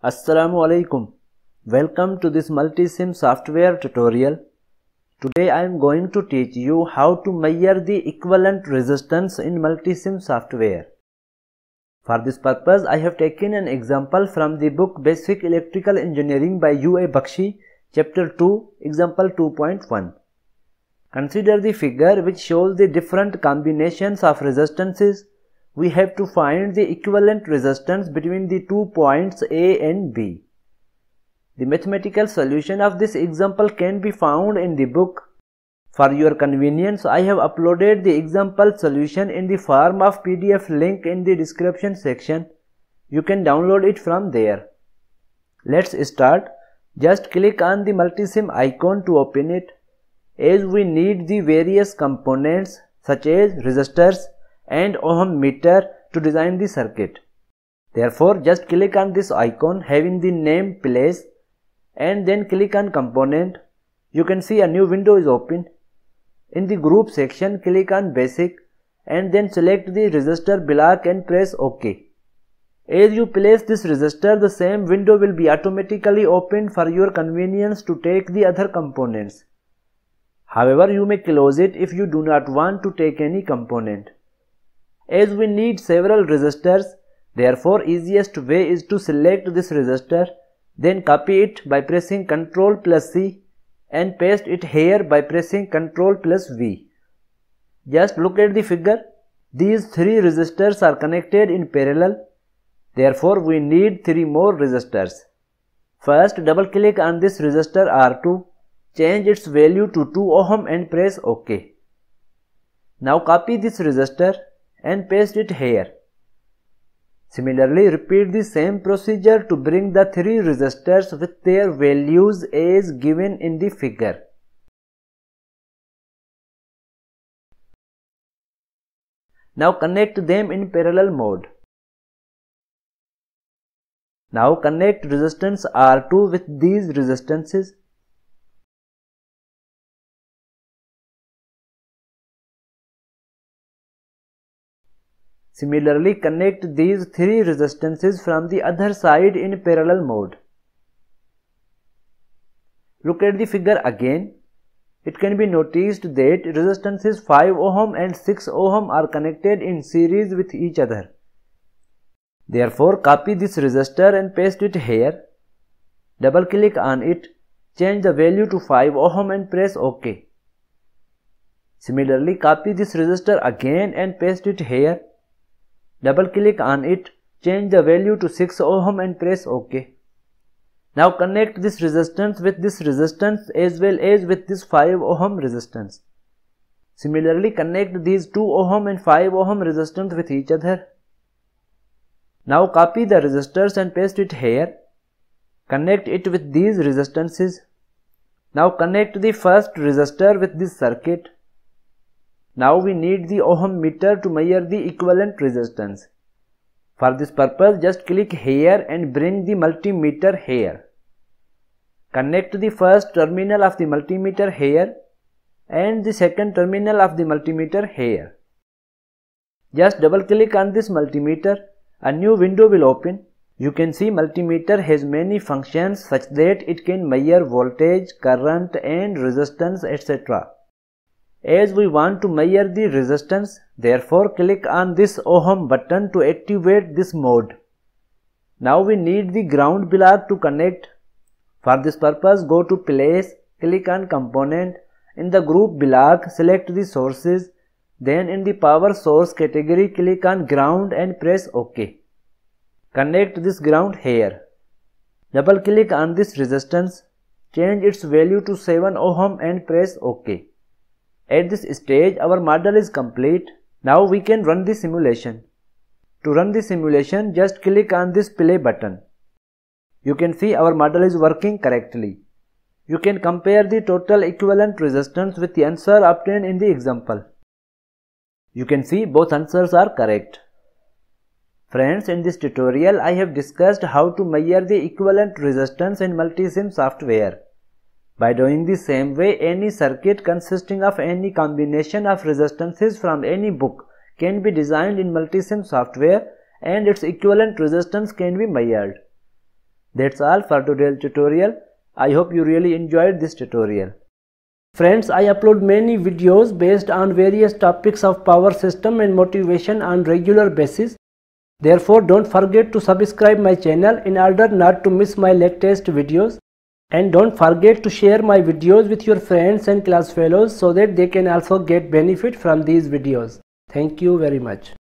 Assalamu alaikum. Welcome to this multi-sim software tutorial. Today I am going to teach you how to measure the equivalent resistance in multi-sim software. For this purpose I have taken an example from the book Basic Electrical Engineering by U.A. Bakshi, Chapter 2, Example 2.1. Consider the figure which shows the different combinations of resistances. We have to find the equivalent resistance between the 2 points A and B. The mathematical solution of this example can be found in the book. For your convenience, I have uploaded the example solution in the form of PDF link in the description section. You can download it from there. Let's start. Just click on the multisim icon to open it. As we need the various components such as resistors and ohm meter to design the circuit. Therefore, just click on this icon having the name place and then click on component. You can see a new window is open. In the group section, click on basic and then select the resistor block and press OK. As you place this resistor, the same window will be automatically opened for your convenience to take the other components. However, you may close it if you do not want to take any component. As we need several resistors, therefore easiest way is to select this resistor, then copy it by pressing Ctrl+C and paste it here by pressing Ctrl+V. Just look at the figure. These 3 resistors are connected in parallel. Therefore, we need 3 more resistors. First, double click on this resistor R2, change its value to 2 ohm and press OK. Now copy this resistor and paste it here. Similarly, repeat the same procedure to bring the 3 resistors with their values as given in the figure. Now connect them in parallel mode. Now connect resistance R2 with these resistances. Similarly, connect these 3 resistances from the other side in parallel mode. Look at the figure again. It can be noticed that resistances 5 ohm and 6 ohm are connected in series with each other. Therefore, copy this resistor and paste it here. Double click on it, change the value to 5 ohm and press OK. Similarly, copy this resistor again and paste it here. Double click on it, change the value to 6 ohm and press OK. Now connect this resistance with this resistance as well as with this 5 ohm resistance. Similarly, connect these 2 ohm and 5 ohm resistance with each other. Now copy the resistors and paste it here. Connect it with these resistances. Now connect the first resistor with this circuit. Now we need the ohm meter to measure the equivalent resistance. For this purpose, just click here and bring the multimeter here. Connect the first terminal of the multimeter here and the second terminal of the multimeter here. Just double click on this multimeter. A new window will open. You can see multimeter has many functions such that it can measure voltage, current and resistance, etc. As we want to measure the resistance, therefore click on this ohm button to activate this mode. Now we need the ground block to connect. For this purpose, go to place, click on component. In the group block, select the sources. Then in the power source category, click on ground and press OK. Connect this ground here. Double click on this resistance. Change its value to 7 ohm and press OK. At this stage, our model is complete. Now we can run the simulation. To run the simulation, just click on this play button. You can see our model is working correctly. You can compare the total equivalent resistance with the answer obtained in the example. You can see both answers are correct. Friends, in this tutorial, I have discussed how to measure the equivalent resistance in multisim software. By doing the same way, any circuit consisting of any combination of resistances from any book can be designed in multisim software and its equivalent resistance can be measured. That's all for today's tutorial. I hope you really enjoyed this tutorial. Friends, I upload many videos based on various topics of power system and motivation on regular basis. Therefore, don't forget to subscribe my channel in order not to miss my latest videos. And don't forget to share my videos with your friends and class fellows so that they can also get benefit from these videos. Thank you very much.